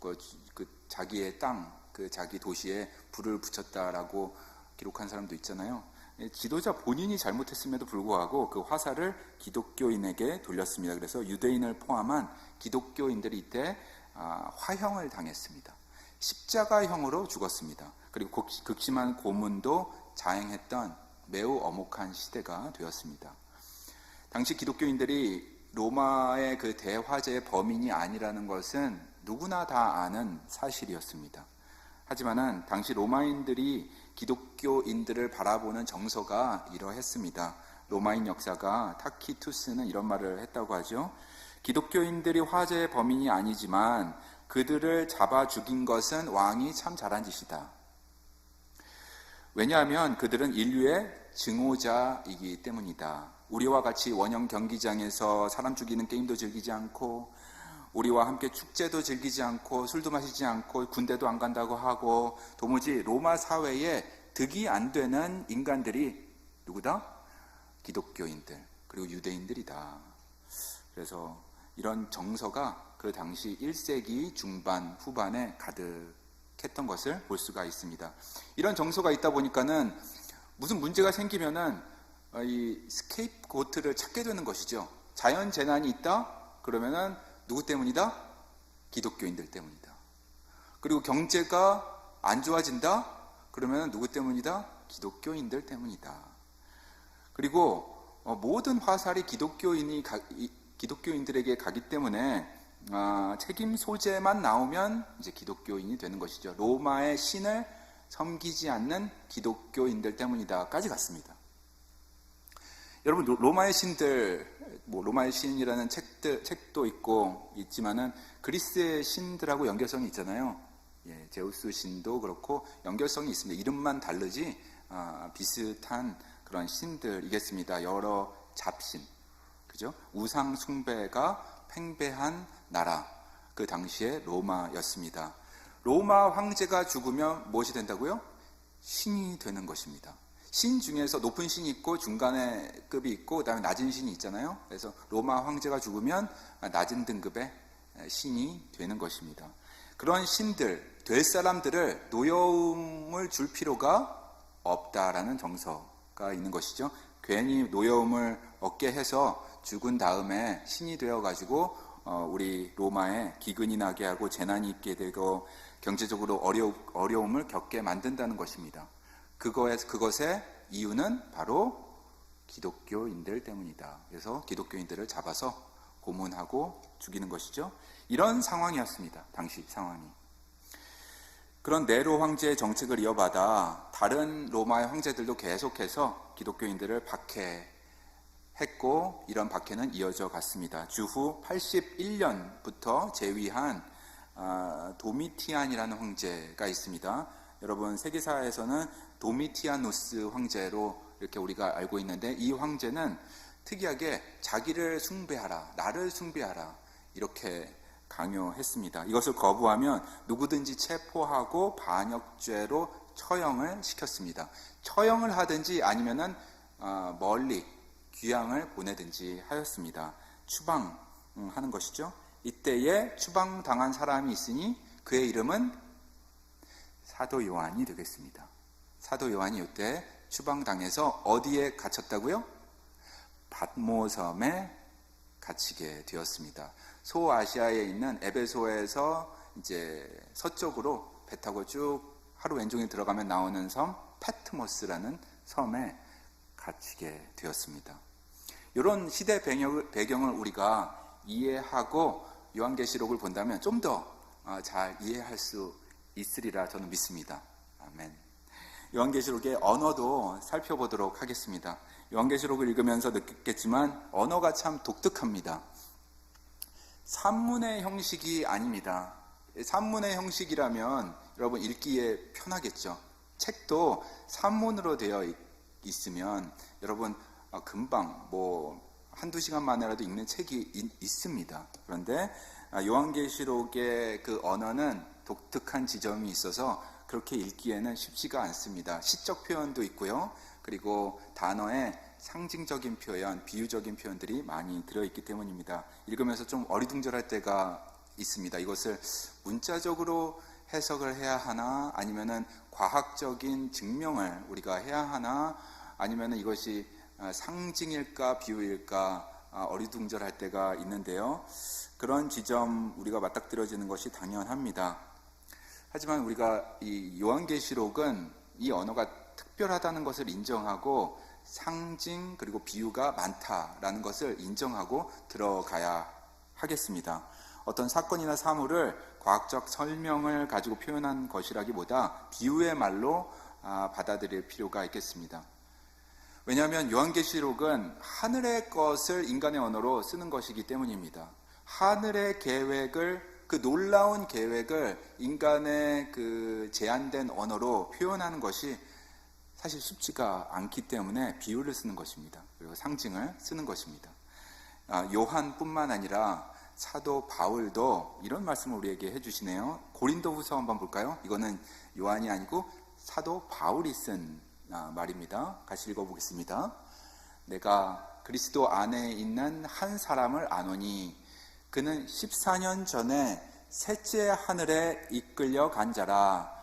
자기의 땅, 자기 도시에 불을 붙였다라고 기록한 사람도 있잖아요. 지도자 본인이 잘못했음에도 불구하고 그 화살을 기독교인에게 돌렸습니다. 그래서 유대인을 포함한 기독교인들이 이때 화형을 당했습니다. 십자가형으로 죽었습니다. 그리고 극심한 고문도 자행했던 매우 엄혹한 시대가 되었습니다. 당시 기독교인들이 로마의 그 대화재의 범인이 아니라는 것은 누구나 다 아는 사실이었습니다. 하지만은 당시 로마인들이 기독교인들을 바라보는 정서가 이러했습니다. 로마인 역사가 타키투스는 이런 말을 했다고 하죠. 기독교인들이 화재의 범인이 아니지만 그들을 잡아 죽인 것은 왕이 참 잘한 짓이다. 왜냐하면 그들은 인류의 증오자이기 때문이다. 우리와 같이 원형 경기장에서 사람 죽이는 게임도 즐기지 않고, 우리와 함께 축제도 즐기지 않고, 술도 마시지 않고, 군대도 안 간다고 하고, 도무지 로마 사회에 득이 안 되는 인간들이 누구다? 기독교인들, 그리고 유대인들이다. 그래서 이런 정서가 그 당시 1세기 중반 후반에 가득했던 것을 볼 수가 있습니다. 이런 정서가 있다 보니까는 무슨 문제가 생기면은 이 스케이프고트를 찾게 되는 것이죠. 자연 재난이 있다? 그러면은 누구 때문이다? 기독교인들 때문이다. 그리고 경제가 안 좋아진다? 그러면 누구 때문이다? 기독교인들 때문이다. 그리고 모든 화살이 기독교인들에게 가기 때문에 책임 소재만 나오면 이제 기독교인이 되는 것이죠. 로마의 신을 섬기지 않는 기독교인들 때문이다까지 갔습니다. 여러분, 로마의 신들, 로마의 신이라는 책도 있지만은 그리스의 신들하고 연결성이 있잖아요. 제우스 신도 그렇고 연결성이 있습니다. 이름만 다르지 비슷한 그런 신들이겠습니다. 여러 잡신, 그죠? 우상 숭배가 팽배한 나라, 그 당시에 로마였습니다. 로마 황제가 죽으면 무엇이 된다고요? 신이 되는 것입니다. 신 중에서 높은 신이 있고 중간의 급이 있고 그다음에 낮은 신이 있잖아요. 그래서 로마 황제가 죽으면 낮은 등급의 신이 되는 것입니다. 그런 신들, 될 사람들을 노여움을 줄 필요가 없다라는 정서가 있는 것이죠. 괜히 노여움을 얻게 해서 죽은 다음에 신이 되어가지고 우리 로마에 기근이 나게 하고 재난이 있게 되고 경제적으로 어려움을 겪게 만든다는 것입니다. 그것의 이유는 바로 기독교인들 때문이다. 그래서 기독교인들을 잡아서 고문하고 죽이는 것이죠. 이런 상황이었습니다. 당시 상황이. 그런 네로 황제의 정책을 이어받아 다른 로마의 황제들도 계속해서 기독교인들을 박해했고 이런 박해는 이어져 갔습니다. 주후 81년부터 재위한 도미티안이라는 황제가 있습니다. 여러분, 세계사에서는 도미티아누스 황제로 이렇게 우리가 알고 있는데, 이 황제는 특이하게 자기를 숭배하라, 나를 숭배하라 이렇게 강요했습니다. 이것을 거부하면 누구든지 체포하고 반역죄로 처형을 시켰습니다. 처형을 하든지 아니면은 멀리 귀양을 보내든지 하였습니다. 추방하는 것이죠. 이때에 추방당한 사람이 있으니 그의 이름은 사도 요한이 되겠습니다. 사도 요한이 이때 추방당해서 어디에 갇혔다고요? 밧모섬에 갇히게 되었습니다. 소아시아에 있는 에베소에서 이제 서쪽으로 배 타고 쭉 하루 왼종일 들어가면 나오는 섬 패트모스라는 섬에 갇히게 되었습니다. 이런 시대 배경을 우리가 이해하고 요한계시록을 본다면 좀 더 잘 이해할 수 있으리라 저는 믿습니다. 아멘. 요한계시록의 언어도 살펴보도록 하겠습니다. 요한계시록을 읽으면서 느꼈겠지만 언어가 참 독특합니다. 산문의 형식이 아닙니다. 산문의 형식이라면 여러분 읽기에 편하겠죠. 책도 산문으로 되어 있으면 여러분 금방 한두 시간 만에라도 읽는 책이 있습니다. 그런데 요한계시록의 그 언어는 독특한 지점이 있어서 그렇게 읽기에는 쉽지가 않습니다. 시적 표현도 있고요. 그리고 단어에 상징적인 표현, 비유적인 표현들이 많이 들어있기 때문입니다. 읽으면서 좀 어리둥절할 때가 있습니다. 이것을 문자적으로 해석을 해야 하나, 아니면은 과학적인 증명을 우리가 해야 하나, 아니면은 이것이 상징일까 비유일까 어리둥절할 때가 있는데요. 그런 지점 우리가 맞닥뜨려지는 것이 당연합니다. 하지만 우리가 이 요한계시록은 이 언어가 특별하다는 것을 인정하고 상징 그리고 비유가 많다라는 것을 인정하고 들어가야 하겠습니다. 어떤 사건이나 사물을 과학적 설명을 가지고 표현한 것이라기보다 비유의 말로 받아들일 필요가 있겠습니다. 왜냐하면 요한계시록은 하늘의 것을 인간의 언어로 쓰는 것이기 때문입니다. 하늘의 계획을, 그 놀라운 계획을 인간의 그 제한된 언어로 표현하는 것이 사실 쉽지가 않기 때문에 비유를 쓰는 것입니다. 그리고 상징을 쓰는 것입니다. 요한뿐만 아니라 사도 바울도 이런 말씀을 우리에게 해주시네요. 고린도후서 한번 볼까요? 이거는 요한이 아니고 사도 바울이 쓴 말입니다. 같이 읽어보겠습니다. 내가 그리스도 안에 있는 한 사람을 아노니 그는 14년 전에 셋째 하늘에 이끌려 간 자라.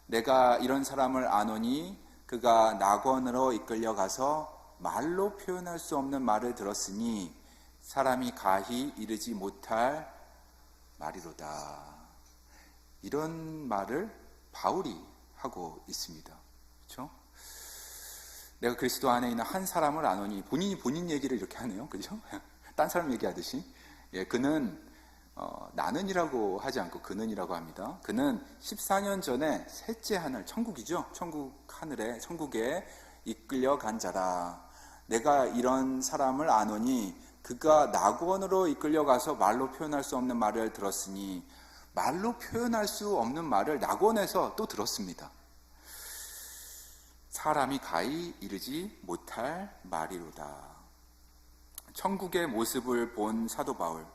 내가 이런 사람을 아노니 그가 낙원으로 이끌려 가서 말로 표현할 수 없는 말을 들었으니 사람이 가히 이르지 못할 말이로다. 이런 말을 바울이 하고 있습니다. 그렇죠? 내가 그리스도 안에 있는 한 사람을 아노니, 본인이 본인 얘기를 이렇게 하네요. 그죠? 딴 사람 얘기하듯이. 예, 그는 나는이라고 하지 않고 그는이라고 합니다. 그는 14년 전에 셋째 하늘, 천국이죠. 천국 하늘에, 천국에 이끌려간 자라. 내가 이런 사람을 아노니 그가 낙원으로 이끌려가서 말로 표현할 수 없는 말을 들었으니, 말로 표현할 수 없는 말을 낙원에서 또 들었습니다. 사람이 가히 이르지 못할 말이로다. 천국의 모습을 본 사도 바울,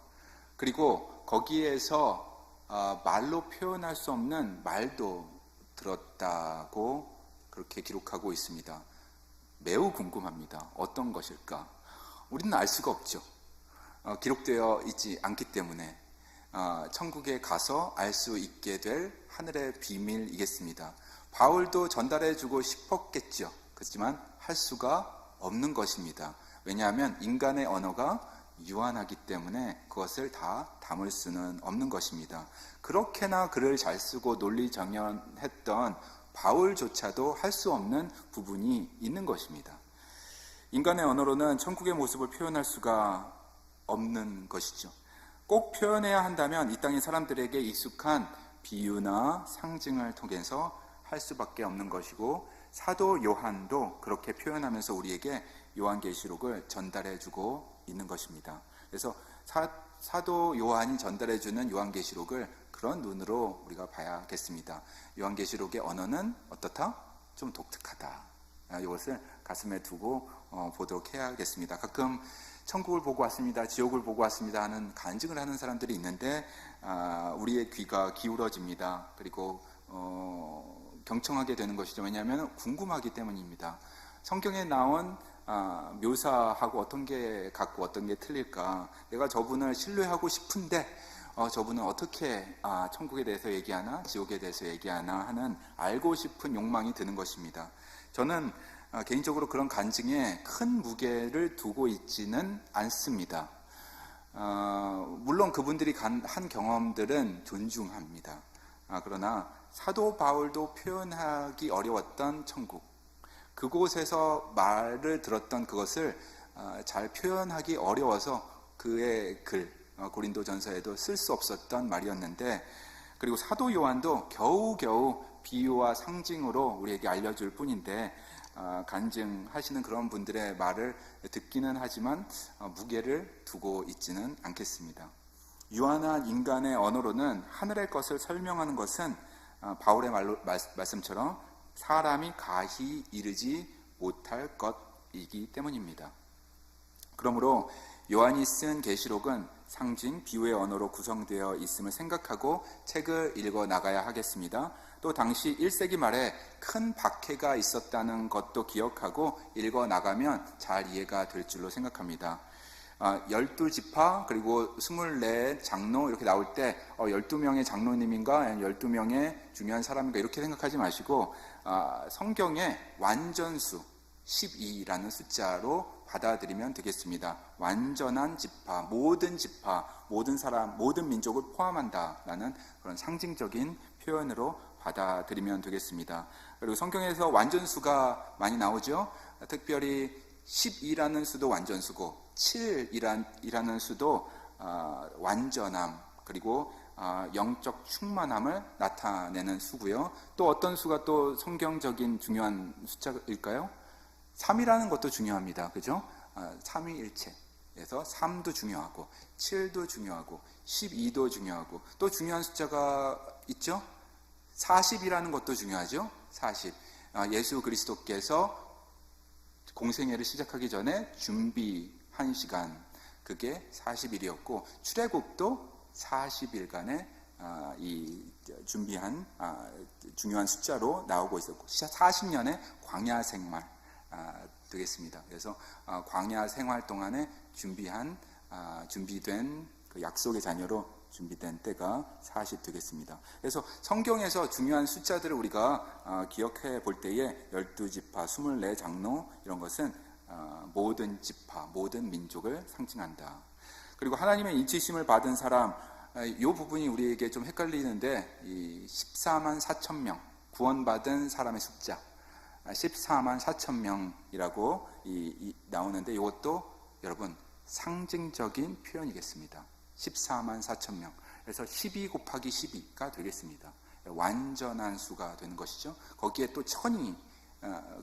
그리고 거기에서 말로 표현할 수 없는 말도 들었다고 그렇게 기록하고 있습니다. 매우 궁금합니다. 어떤 것일까? 우리는 알 수가 없죠. 기록되어 있지 않기 때문에 천국에 가서 알 수 있게 될 하늘의 비밀이겠습니다. 바울도 전달해주고 싶었겠죠. 그렇지만 할 수가 없는 것입니다. 왜냐하면 인간의 언어가 유한하기 때문에 그것을 다 담을 수는 없는 것입니다. 그렇게나 글을 잘 쓰고 논리정연했던 바울조차도 할 수 없는 부분이 있는 것입니다. 인간의 언어로는 천국의 모습을 표현할 수가 없는 것이죠. 꼭 표현해야 한다면 이 땅의 사람들에게 익숙한 비유나 상징을 통해서 할 수밖에 없는 것이고, 사도 요한도 그렇게 표현하면서 우리에게 요한계시록을 전달해주고 있는 것입니다. 그래서 사도 요한이 전달해주는 요한계시록을 그런 눈으로 우리가 봐야겠습니다. 요한계시록의 언어는 어떻다? 좀 독특하다. 이것을 가슴에 두고 보도록 해야겠습니다. 가끔 천국을 보고 왔습니다, 지옥을 보고 왔습니다 하는 간증을 하는 사람들이 있는데 우리의 귀가 기울어집니다. 그리고 경청하게 되는 것이죠. 왜냐하면 궁금하기 때문입니다. 성경에 나온 묘사하고 어떤 게 같고 어떤 게 틀릴까? 내가 저분을 신뢰하고 싶은데 저분은 어떻게 천국에 대해서 얘기하나 지옥에 대해서 얘기하나 하는 알고 싶은 욕망이 드는 것입니다. 저는 개인적으로 그런 간증에 큰 무게를 두고 있지는 않습니다. 물론 그분들이 한 경험들은 존중합니다. 그러나 사도 바울도 표현하기 어려웠던 천국, 그곳에서 말을 들었던 그것을 잘 표현하기 어려워서 그의 글 고린도전서에도 쓸 수 없었던 말이었는데, 그리고 사도 요한도 겨우겨우 비유와 상징으로 우리에게 알려줄 뿐인데 간증하시는 그런 분들의 말을 듣기는 하지만 무게를 두고 있지는 않겠습니다. 유한한 인간의 언어로는 하늘의 것을 설명하는 것은 바울의 말씀처럼 사람이 가히 이르지 못할 것이기 때문입니다. 그러므로 요한이 쓴 계시록은 상징, 비유의 언어로 구성되어 있음을 생각하고 책을 읽어 나가야 하겠습니다. 또 당시 1세기 말에 큰 박해가 있었다는 것도 기억하고 읽어 나가면 잘 이해가 될 줄로 생각합니다. 12지파 그리고 24 장로 이렇게 나올 때 12명의 장로님인가 12명의 중요한 사람인가 이렇게 생각하지 마시고 성경의 완전수 12라는 숫자로 받아들이면 되겠습니다. 완전한 지파, 모든 사람, 모든 민족을 포함한다라는 그런 상징적인 표현으로 받아들이면 되겠습니다. 그리고 성경에서 완전수가 많이 나오죠. 특별히 12라는 수도 완전수고 7이라는 수도 완전함, 그리고 영적 충만함을 나타내는 수고요. 또 어떤 수가 또 성경적인 중요한 숫자일까요? 3이라는 것도 중요합니다. 그죠? 삼위일체에서 3도 중요하고 7도 중요하고 12도 중요하고 또 중요한 숫자가 있죠? 40이라는 것도 중요하죠? 40. 예수 그리스도께서 공생애를 시작하기 전에 준비한 시간, 그게 40일이었고 출애굽도 40일간의 이 준비한 중요한 숫자로 나오고 있었고 40년의 광야 생활 되겠습니다. 그래서 광야 생활 동안에 준비된 그 약속의 자녀로 준비된 때가 40 되겠습니다. 그래서 성경에서 중요한 숫자들을 우리가 기억해 볼 때에 12지파, 24 장로 이런 것은 모든 지파, 모든 민족을 상징한다. 그리고 하나님의 인치심을 받은 사람, 이 부분이 우리에게 좀 헷갈리는데 이 14만 4천 명 구원받은 사람의 숫자, 14만 4천 명이라고 나오는데 이것도 여러분 상징적인 표현이겠습니다. 14만 4천 명. 그래서 12 곱하기 12가 되겠습니다. 완전한 수가 되는 것이죠. 거기에 또 1000이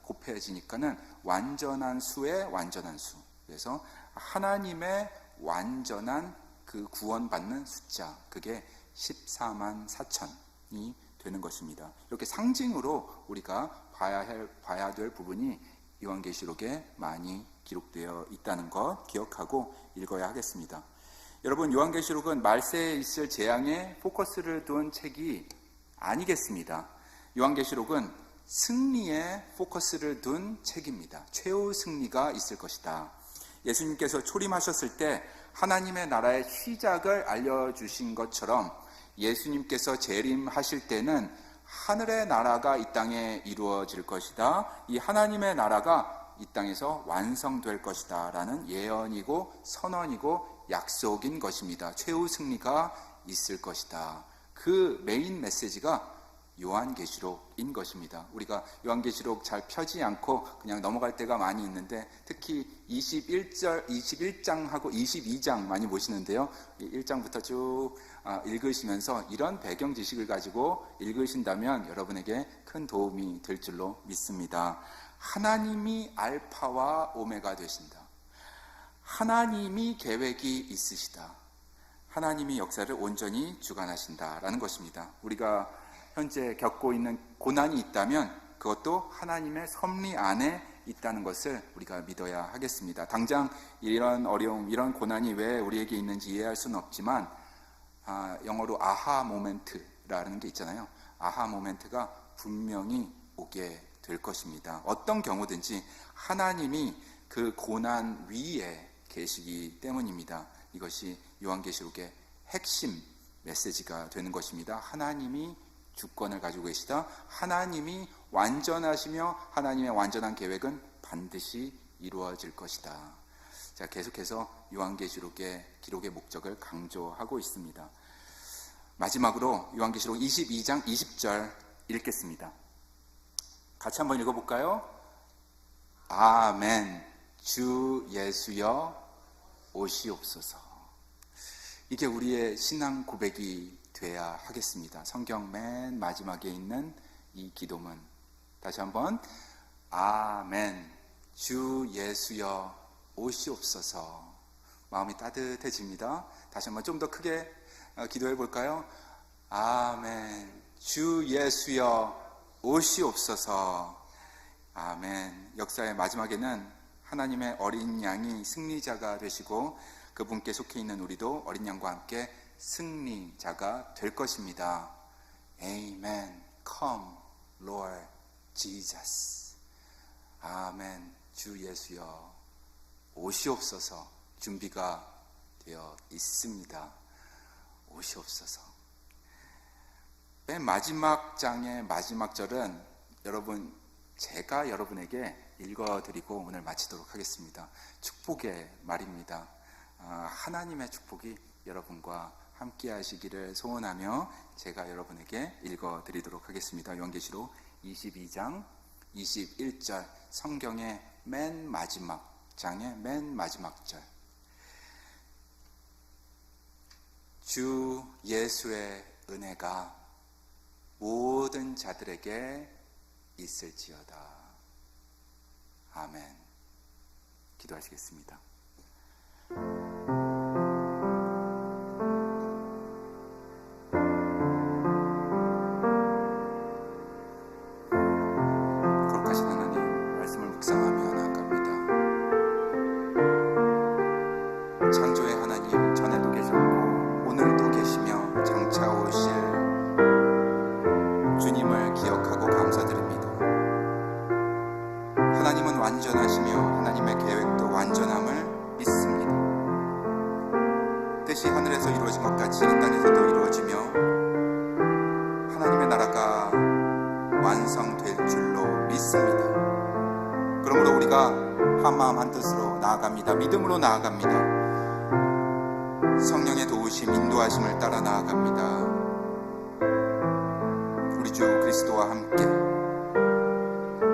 곱해지니까는 완전한 수의 완전한 수. 그래서 하나님의 완전한 그 구원받는 숫자, 그게 14만 4천이 되는 것입니다. 이렇게 상징으로 우리가 봐야 될 부분이 요한계시록에 많이 기록되어 있다는 것 기억하고 읽어야 하겠습니다. 여러분, 요한계시록은 말세에 있을 재앙에 포커스를 둔 책이 아니겠습니다. 요한계시록은 승리에 포커스를 둔 책입니다. 최후 승리가 있을 것이다. 예수님께서 초림하셨을 때 하나님의 나라의 시작을 알려주신 것처럼 예수님께서 재림하실 때는 하늘의 나라가 이 땅에 이루어질 것이다. 이 하나님의 나라가 이 땅에서 완성될 것이다 라는 예언이고 선언이고 약속인 것입니다. 최후 승리가 있을 것이다. 그 메인 메시지가 요한계시록인 것입니다. 우리가 요한계시록 잘 펴지 않고 그냥 넘어갈 때가 많이 있는데 특히 21장하고 22장 많이 보시는데요. 1장부터 쭉 읽으시면서 이런 배경 지식을 가지고 읽으신다면 여러분에게 큰 도움이 될 줄로 믿습니다. 하나님이 알파와 오메가 되신다. 하나님이 계획이 있으시다. 하나님이 역사를 온전히 주관하신다라는 것입니다. 우리가 현재 겪고 있는 고난이 있다면 그것도 하나님의 섭리 안에 있다는 것을 우리가 믿어야 하겠습니다. 당장 이런 어려움, 이런 고난이 왜 우리에게 있는지 이해할 수는 없지만 영어로 아하 모멘트라는 게 있잖아요. 아하 모멘트가 분명히 오게 될 것입니다. 어떤 경우든지 하나님이 그 고난 위에 계시기 때문입니다. 이것이 요한계시록의 핵심 메시지가 되는 것입니다. 하나님이 주권을 가지고 계시다. 하나님이 완전하시며 하나님의 완전한 계획은 반드시 이루어질 것이다. 자, 계속해서 요한계시록의 기록의 목적을 강조하고 있습니다. 마지막으로 요한계시록 22장 20절 읽겠습니다. 같이 한번 읽어볼까요? 아멘. 주 예수여 오시옵소서. 이게 우리의 신앙 고백이 돼야 하겠습니다. 성경 맨 마지막에 있는 이 기도문 다시 한번 아멘. 주 예수여 오시옵소서. 마음이 따뜻해집니다. 다시 한번 좀 더 크게 기도해 볼까요? 아멘. 주 예수여 오시옵소서. 아멘. 역사의 마지막에는 하나님의 어린 양이 승리자가 되시고 그분께 속해 있는 우리도 어린 양과 함께 승리자가 될 것입니다. Amen. Come, Lord Jesus. 아멘. 주 예수여 오시옵소서. 준비가 되어 있습니다. 오시옵소서. 맨 마지막 장의 마지막 절은 여러분 제가 여러분에게 읽어드리고 오늘 마치도록 하겠습니다. 축복의 말입니다. 하나님의 축복이 여러분과 함께 하시기를 소원하며 제가 여러분에게 읽어드리도록 하겠습니다. 요한계시록 22장 21절 성경의 맨 마지막 장의 맨 마지막 절. 주 예수의 은혜가 모든 자들에게 있을지어다. 아멘. 기도하시겠습니다. 거룩하신 하나님, 말씀을 묵상하며 나아갑니다. 창조의 하나님, 전에도 계셨고 오늘도 계시며 장차 오실 주님을 기억하고 감사드립니다. 하나님은 완전하시며 하나님의 계획도 완전함을 믿습니다. 뜻이 하늘에서 이루어진 것 같이 이 땅에서도 이루어지며 하나님의 나라가 완성될 줄로 믿습니다. 그러므로 우리가 한마음 한뜻으로 나아갑니다. 믿음으로 나아갑니다. 성령의 도우심, 인도하심을 따라 나아갑니다. 우리 주 그리스도와 함께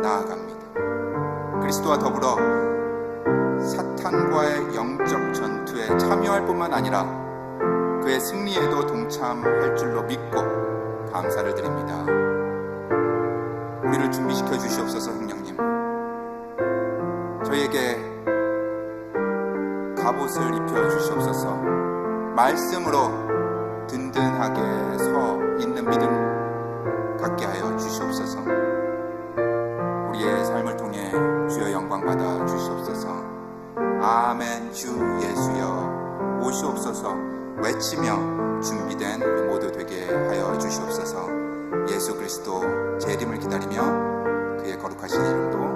나아갑니다. 그리스도와 더불어 사탄과의 영적 전투에 참여할 뿐만 아니라 그의 승리에도 동참할 줄로 믿고 감사를 드립니다. 우리를 준비시켜 주시옵소서. 성령님, 저희에게 갑옷을 입혀 주시옵소서. 말씀으로 든든하게 서 있는 믿음 갖게 하여 주시옵소서. 우리의 삶을 통해 주여 영광 받아 주시옵소서. 아멘. 주 예수여 오시옵소서 외치며 준비된 우리 모두 되게 하여 주시옵소서. 예수 그리스도 재림을 기다리며 그의 거룩하신 이름으로